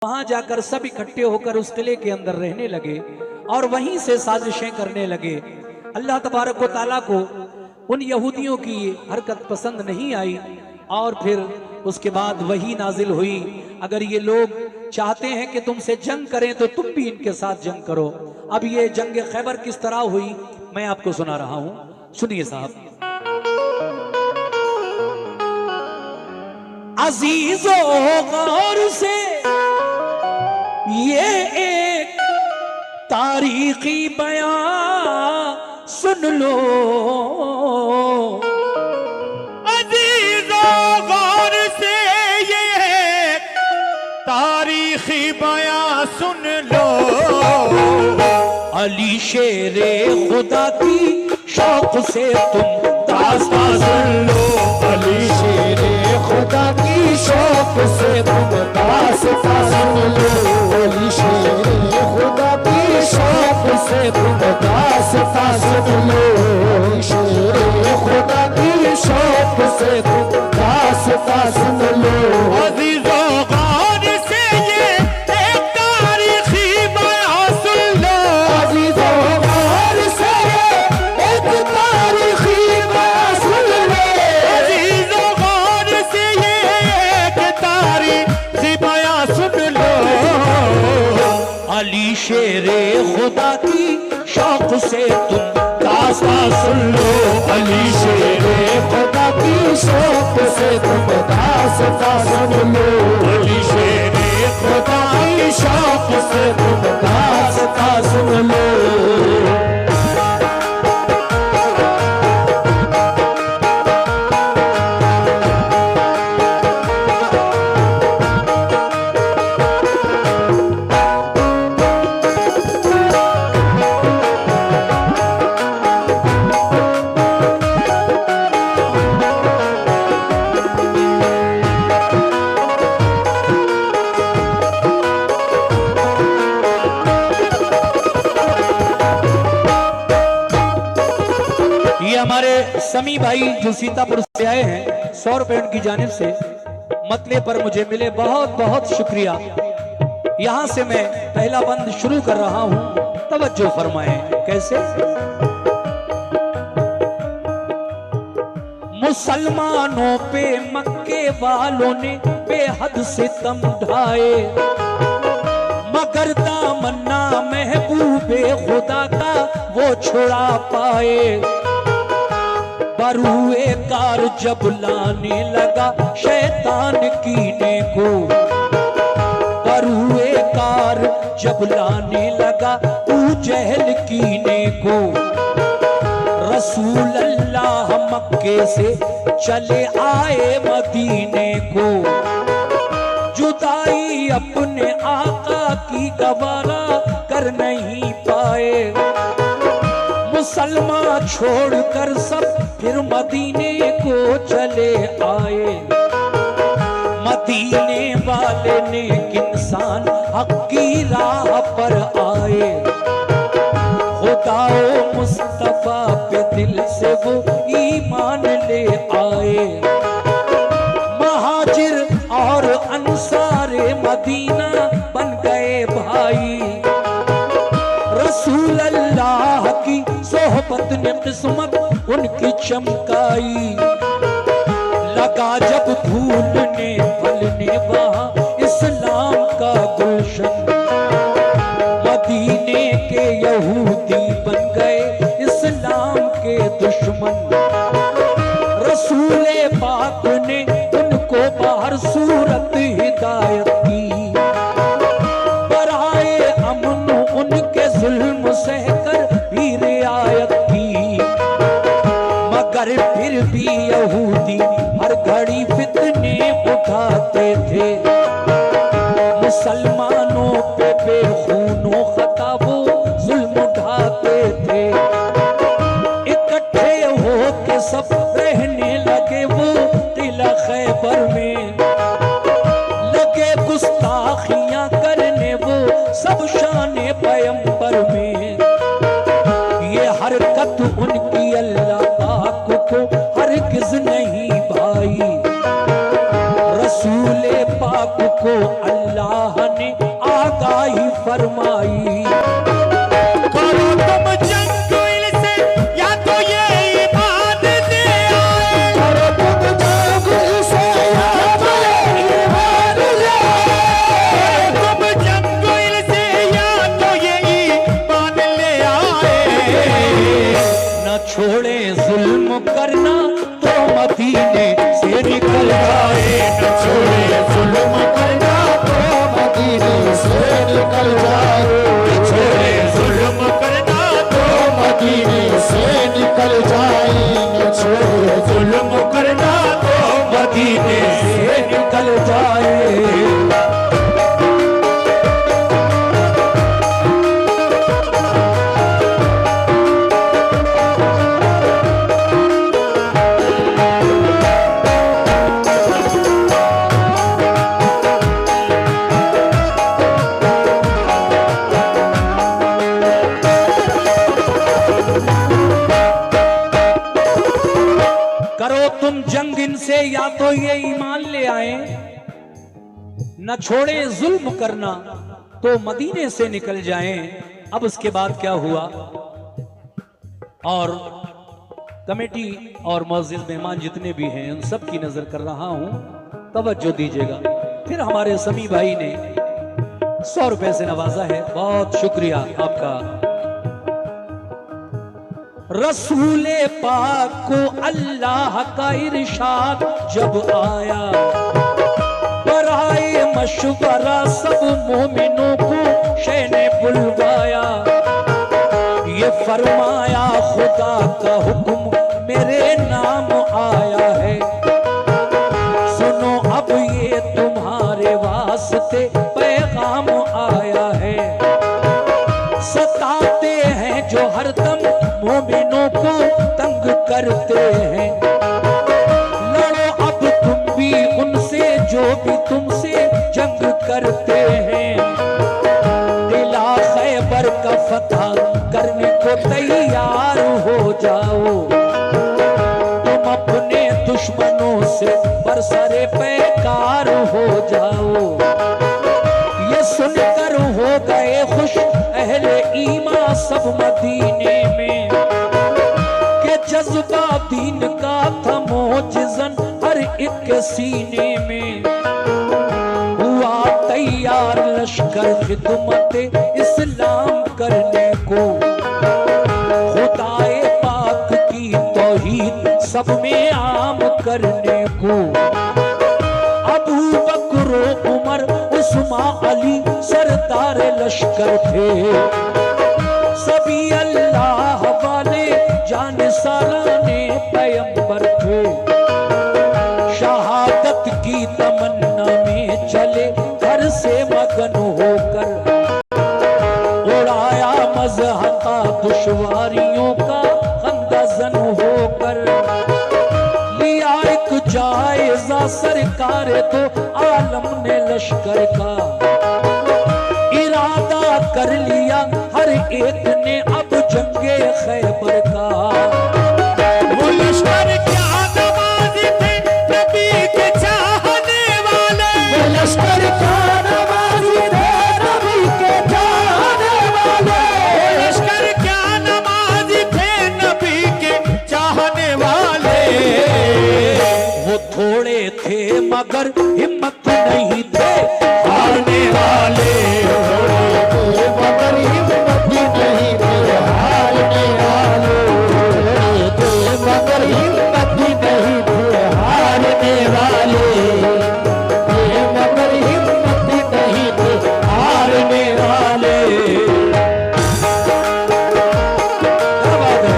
वहां जाकर सब इकट्ठे होकर उस किले के अंदर रहने लगे और वहीं से साजिशें करने लगे। अल्लाह तबारक व तआला को उन यहूदियों की हरकत पसंद नहीं आई और फिर उसके बाद वही नाजिल हुई, अगर ये लोग चाहते हैं कि तुमसे जंग करें तो तुम भी इनके साथ जंग करो। अब ये जंग खैबर किस तरह हुई मैं आपको सुना रहा हूं, सुनिए साहब। अजीजों गौर से ये एक तारीखी बयान सुन लो, अजीजों गौर से ये एक तारीखी बयान सुन लो। अली शेरे खुदा की शौक से तुम दास्तां सुन लो, अली शेरे खुदा की शौक से तुम दास्तां सुन लो, अली शेरे खुदा की शौक से तुम दास्तां सुन लो, अली शेरे खुदा की शौक से तुम दास्तां सुन लो। अजीजों गौर से ये एक तारीखी बयान सुन लो, अजीजों गौर से एक तारीखी बयान सुन लो, अजीजों गौर से ये एक तारीखी बयान सुन लो। अली शेरे खुदा की शौक से तुम दास्तां सुन लो, अली शेरे खुदा की शौक से तुम दास्तां सुन लो, अली शेरे खुदा की शौक से तुम दास्तां सुन लो। हमारे समी भाई जो सीतापुर से आए हैं 100 रुपए उनकी जानिब से मतले पर मुझे मिले, बहुत बहुत शुक्रिया। यहां से मैं पहला बंद शुरू कर रहा हूं, तवज्जो फरमाएं। कैसे? मुसलमानों पे मक्के वालों ने बेहद सितम ढाए, मगर दामन्ना महबूबे खुदा का वो छुड़ा पाए। बरूए कार जब लाने लगा शैतान कीने को, बरूए कार जब लाने लगा तू जहल कीने को। रसूल अल्लाह मक्के से चले आए मदीने को, जुदाई अपने आका की गवारा कर नहीं पाए। मुसलमान छोड़कर सब फिर मदीने को चले आए, मदीने वाले नेक इंसान हक की राह पर आए। खुदाओ मुस्तफा पे दिल से वो ईमान ले आए। महाजिर और अंसारे मदीना बन गए भाई, रसूल अल्लाह की सोहबत ने किस्मत उनकी चमकाई। लगा जब फूलने फलने वहां इस्लाम का गुलशन, मदीने के यहूदी बन गए इस्लाम के दुश्मन। रसूले पाक ने उनको बाहर सूरत हिदायत की, बराए अमन उनके जुल्म सहकर भी रियायत की। मगर फिर भी यहूदी हर घड़ी फितने उठाते थे, मुसलमानों पे बेखूनो खता वो जुल्म उठाते थे। इकट्ठे हो के सब रहने लगे वो किला खैबर में, लगे गुस्ताखियां करने वो सब शाने पैगंबर में। ये हरकत उनकी अल्लाह पाक को हरगिज़ नहीं भाई, रसूल पाक को अल्लाह ने फरमाई। करो तुम जंग इनसे या तो ये ईमान ले आए, करो तुम जंग इनसे या तो ये ईमान ले आए, तुम जंग इनसे या तो ये ईमान ले आए। न छोड़े जुल्म करना तो मदीने से निकल जाए, न छोड़े जुल्म करना तो मदीने से निकल जाए, न छोड़े जुल्म करना तो मदीने से निकल जाए, न छोड़े जुल्म करना तो मदीने से निकल जाए। करो तुम जंग इनसे या तो ये ईमान ले आए, न छोड़े जुल्म करना तो मदीने से निकल जाएं। अब उसके बाद क्या हुआ, और कमेटी और मुअज़्ज़िज़ मेहमान जितने भी हैं उन सब की नजर कर रहा हूं, तवज्जो दीजिएगा। फिर हमारे समी भाई ने 100 रुपए से नवाजा है, बहुत शुक्रिया आपका। रसूले पाक को अल्लाह का इरशाद जब आया, बराए मशवरा सब मोमिनों को शह ने बुलवाया। ये फरमाया खुदा का हुक्म मेरे नाम आया है, सुनो अब ये तुम्हारे वास्ते पैगाम आया है। सताते हैं जो हरदम मोमिनों को तंग करते हैं, लड़ो अब तुम भी उनसे जो भी तुमसे जंग करते हैं। दिला खैबर का फतह करने को तैयार हो जाओ, तुम अपने दुश्मनों से बरसरे पैकार हो जाओ। ये सुनकर हो गए खुश अहले ईमान सब मदीने में, के जज्बा दीन का था मोजिज़न हर एक के सीने में। हुआ तैयार लश्कर खिदमत इस्लाम करने को, खुदाए पाक की तौहीद सब में आम करने को। अबू बकर उमर उस्मान अली सरदार लश्कर थे, सभी अल्लाह वाले जाने साराने पैगंबर थे। शहादत की तमन्ना में चले घर से मगन होकर, उड़ाया मज़हक़ा दुश्वारियों का खंदज़न होकर। लिया एक जायज़ा सरकार तो आलम ने लश्कर का, इरादा कर लिया हर एक ने अब जंगे खैबर का। वो लश्कर क्या नमाज़ी थे नबी के चाहने वाले, वो लश्कर क्या नमाज़ी थे नबी के चाहने वाले, वो लश्कर क्या नमाज़ी थे नबी के चाहने वाले। वो थोड़े थे मगर हिम्मत नहीं थे हारने वाले, मगर हिम्मत नहीं थे हारने वाले, मगर हिम्मत नहीं थे हारने वाले, मगर हिम्मत नहीं थे हारने वाले। क्या बात है।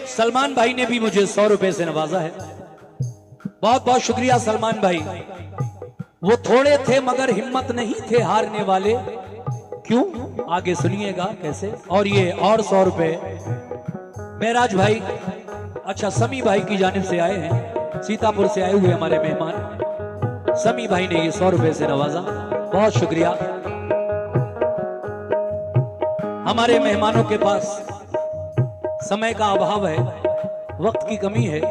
सलमान भाई ने भी मुझे 100 रुपए से नवाजा है, बहुत बहुत शुक्रिया सलमान भाई। वो थोड़े थे मगर हिम्मत नहीं थे हारने वाले, क्यों, आगे सुनिएगा कैसे। और ये और 100 रुपए महराज भाई, अच्छा समी भाई की जानिब से आए हैं, सीतापुर से आए हुए हमारे मेहमान समी भाई ने ये 100 रुपए से नवाजा, बहुत शुक्रिया। हमारे मेहमानों के पास समय का अभाव है, वक्त की कमी है,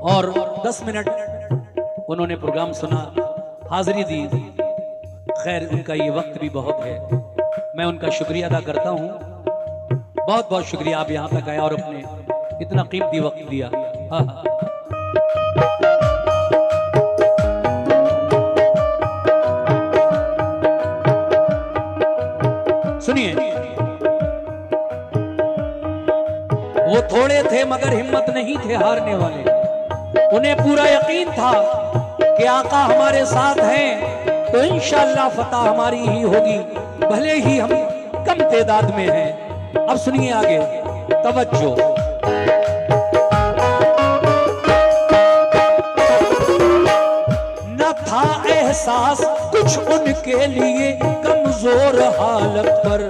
और 10 मिनट उन्होंने प्रोग्राम सुना, हाजिरी दी। खैर उनका ये वक्त भी बहुत है, मैं उनका शुक्रिया अदा करता हूँ। बहुत बहुत शुक्रिया, आप यहाँ तक आए और अपने इतना कीमती वक्त दिया। हाँ। सुनिए, वो थोड़े थे मगर हिम्मत नहीं थे हारने वाले। उन्हें पूरा यकीन था कि आका हमारे साथ हैं तो इंशाअल्लाह फतह हमारी ही होगी, भले ही हम कम तादाद में हैं। अब सुनिए आगे, तवज्जो। न था एहसास कुछ उनके लिए कमजोर हालत पर,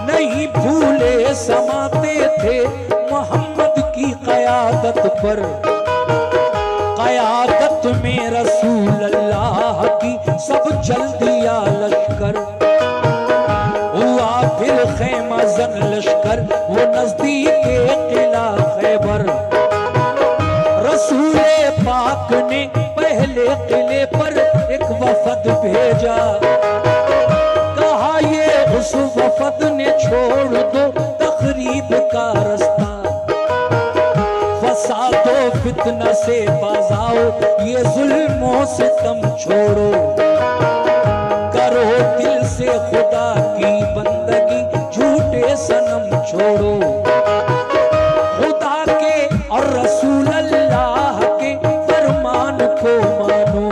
नहीं भूले समाते थे मोहम्मद की क़यादत पर। क़यादत में रसूल अल्लाह की सब जल दिया लश्कर, हुआ फिर खैमा जन लश्कर वो नजदीक किला खैबर। रसूल पाक ने पहले किले पर एक वफद भेजा, कहा ये उस वफद ने छोड़ दो तकरीब का रास्ता, फसादो फितना से बाजाओ ये जुल्मों से तुम छोड़ो, करो दिल से खुदा की बंदगी झूठे सनम छोड़ो। खुदा के और रसूल अल्लाह के फरमान को मानो,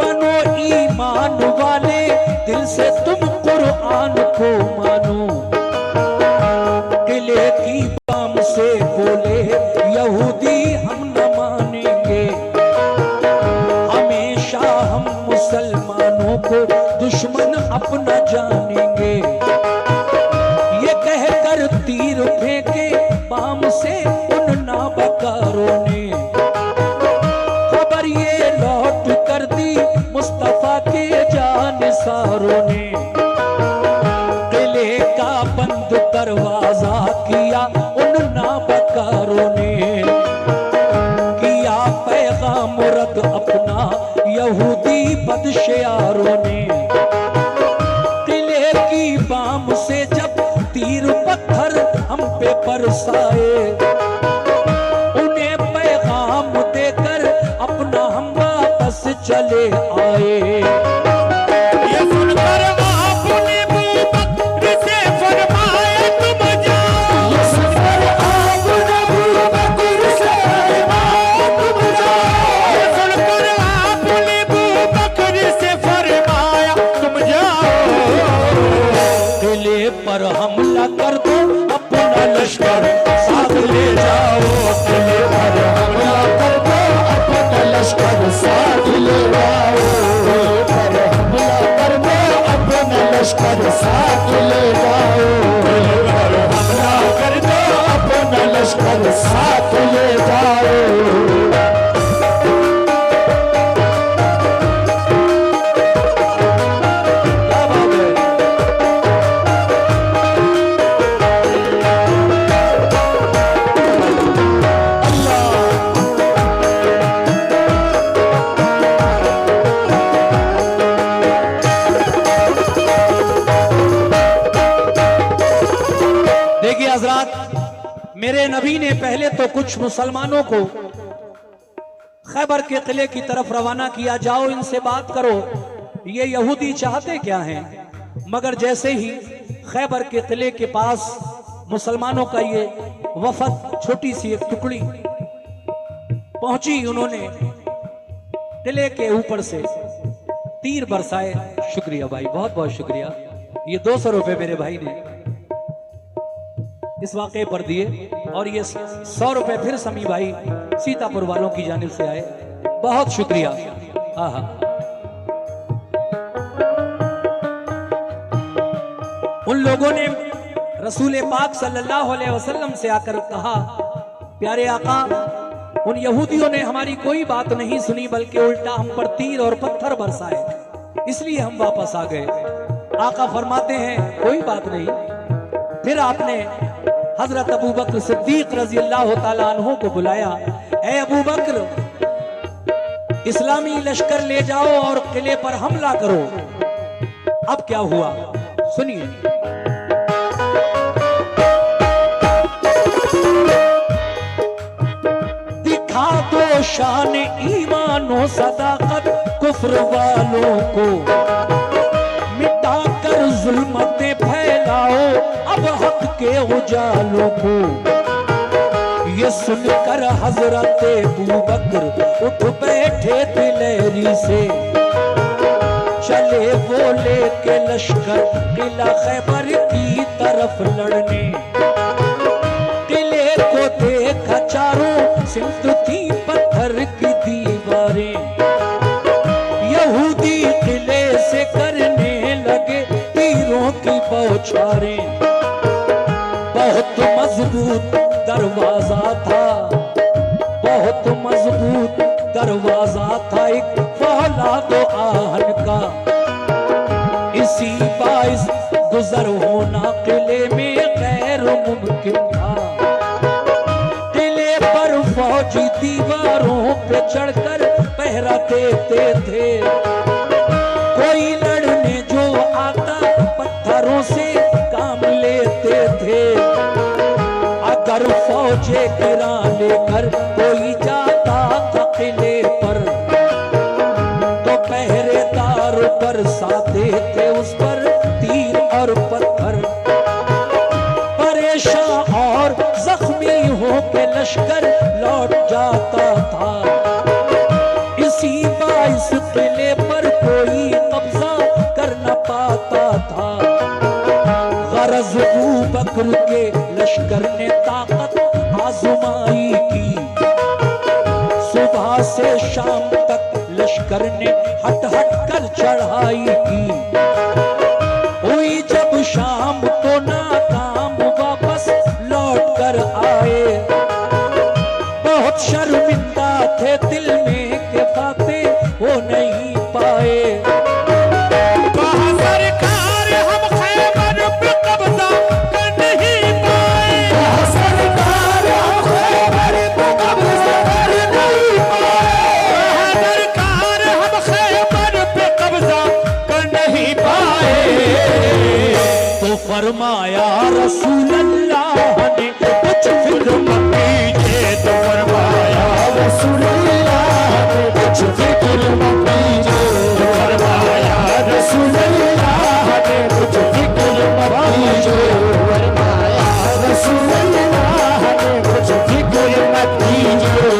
बनो ईमान वाले दिल से तुम कुरान को मानो। किले की बाम से बोले यहूदी हम न मानेंगे, हमेशा हम मुसलमानों को दुश्मन अपना जानेंगे। ये कहकर तीर फेंके बाम से उन नाबकारों ने, खबर ये लौट कर दी मुस्तफा के जानिसारों ने। किले का बंद दरवाजा किया उन नाबकारों ने, किया पैगाम रद्द अपना यहूदी बदशयारों ने। किले की बाम से जब तीर पत्थर हम पे बरसाए, उन्हें पैगाम देकर अपना हम वापस चले आए। ये सुनकर आपने अबूबकर से फरमाया तुम जाओ, ये सुनकर आपने अबूबकर से फरमाया तुम जाओ, ये सुनकर आपने अबूबकर से फरमाया तुम जाओ। किले पर हमला कर दो अपना लश्कर साथ ले जाओ, किले पर हमला कर दो अपना लश्कर साथ ले जाओ, पर हमला कर दो अपना लश्कर साथ ले जाओ, पर हमला कर दो अपना लश्कर साथ ले जाओ। क्या बात है। देखिए हजरात, मेरे नबी ने पहले तो कुछ मुसलमानों को खैबर के किले की तरफ रवाना किया, जाओ इनसे बात करो, ये यहूदी चाहते क्या हैं। मगर जैसे ही खैबर के किले के पास मुसलमानों का ये वफद, छोटी सी एक टुकड़ी पहुंची, उन्होंने किले के ऊपर से तीर बरसाए। शुक्रिया भाई, बहुत बहुत शुक्रिया। ये 200 रुपए मेरे भाई ने इस वाक़े पर दिए, और ये 100 रुपए फिर समी भाई सीतापुर वालों की जानिब से आए, बहुत शुक्रिया। हाँ हाँ, लोगों ने रसूल पाक सल्लल्लाहु अलैहि वसल्लम से आकर कहा, प्यारे आका, उन यहूदियों ने हमारी कोई बात नहीं सुनी बल्कि उल्टा हम पर तीर और पत्थर बरसाए, इसलिए हम वापस आ गए। आका फरमाते हैं कोई बात नहीं। फिर आपने हजरत अबू बकर सिद्दीक रजी अल्लाह ताला अन्हु को बुलाया, ए अबू बकर, इस्लामी लश्कर ले जाओ और किले पर हमला करो। अब क्या हुआ सुनिए। दिखा दो शान ईमानो सदाकत कुफ्र वालों को, मिटाकर जुल्मतें फैलाओ अब हक के उजालों को। ये सुनकर हजरत अबू बकर उठ बैठे दिलेरी से, चले वो लेके लश्कर किला खैबर की तरफ लड़ने। किले को देखा चारों सिमत थी पत्थर की दीवारें, यहूदी किले से करने लगे तीरों की बौछारें। बहुत मजबूत दरवाजा था, बहुत मजबूत दरवाजा था एक फौलादो आहन का। इसी बाइस गुजर होना किले में गैर मुमकिन था। किले पर फौजी दीवारों पे चढ़कर पहरा देते थे, कोई लड़ने जो आता पत्थरों से काम लेते थे। अगर फौजे गिरा लेकर कोई जाता था किले पर, तो पहरेदार बरसाते थे उस पर तीर और पत्थर। परेशान और जख्मी होकर लश्कर लौट जाता था। इसी बाइस किले पर कोई कब्जा कर न पाता था। गरज अबू बकर के लश्कर ने ताकत आजमाई की, सुबह से शाम तक लश्कर ने हट हट कर चढ़ाई की। हुई जब शाम तो नाकाम वापस लौट कर आए। बहुत शर्मिंदा थे दिल में के फाते हो नहीं पाए। फरमाया रसूल अल्लाह ने कुछ फिक्र मत कीजिए, तो फरमाया रसूल अल्लाह ने कुछ फिक्र मत कीजिए, तो फरमाया रसूल अल्लाह ने कुछ फिक्र मत कीजिए, फरमाया रसूल अल्लाह ने कुछ फिक्र मत कीजिए।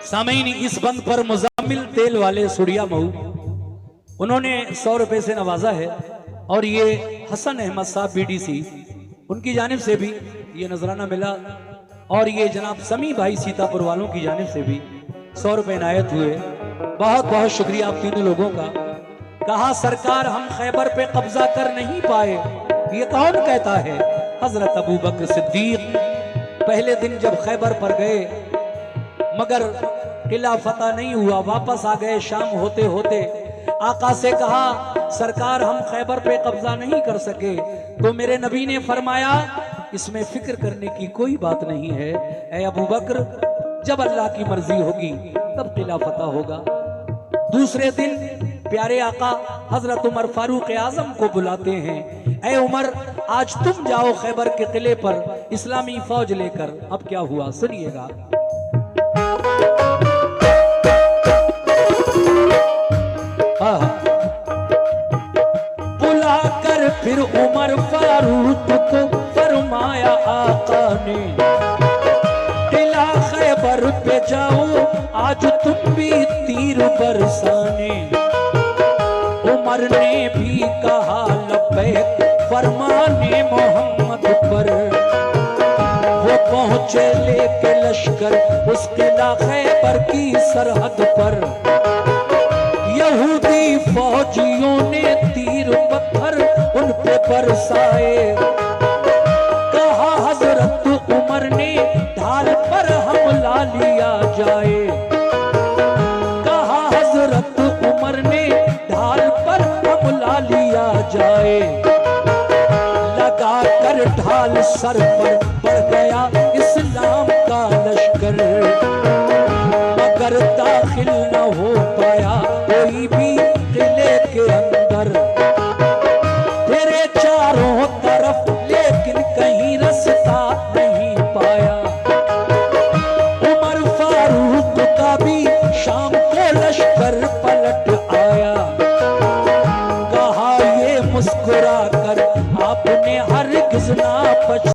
सामईन, इस बंद पर मुजामिल तेल वाले सुड़िया मऊ, उन्होंने 100 रुपए से नवाजा है। और ये हसन अहमद साहब बीडीसी, उनकी जानिब से भी ये नजराना मिला। और ये जनाब समी भाई सीतापुर वालों की जानिब से भी 100 रुपए इनायत हुए। बहुत बहुत शुक्रिया आप तीनों लोगों का। कहा सरकार हम खैबर पे कब्जा कर नहीं पाए, ये कौन कहता है? हजरत अबू बकर सिद्दीक पहले दिन जब खैबर पर गए, मगर किला फतह नहीं हुआ, वापस आ गए। शाम होते होते आका से कहा सरकार हम खैबर पे कब्जा नहीं कर सके, तो मेरे नबी ने फरमाया इसमें फिक्र करने की कोई बात नहीं है। ऐ अबू बकर, जब अल्लाह की मर्जी होगी तब किला फतह होगा। दूसरे दिन प्यारे आका हजरत उमर फारूक आजम को बुलाते हैं, ऐ उमर आज तुम जाओ खैबर के किले पर इस्लामी फौज लेकर। अब क्या हुआ सुनिएगा। बुला फिर उमर फारूक को फरमाया आका ने, टिला खैबर पे जाओ आज तुम भी तीर बरसाने। उमर ने भी कहा लब्बैक फरमाने मोहम्मद पर। वो पहुंचे लेके लश्कर उस किला खैबर की सरहद पर। यहूदी फौजियों ने तीर पत्थर उन पे बरसाए। कहा हजरत उमर ने ढाल पर हमला लिया जाए। कहा हजरत उमर ने ढाल पर हमला लिया जाए। लगा कर ढाल सर पर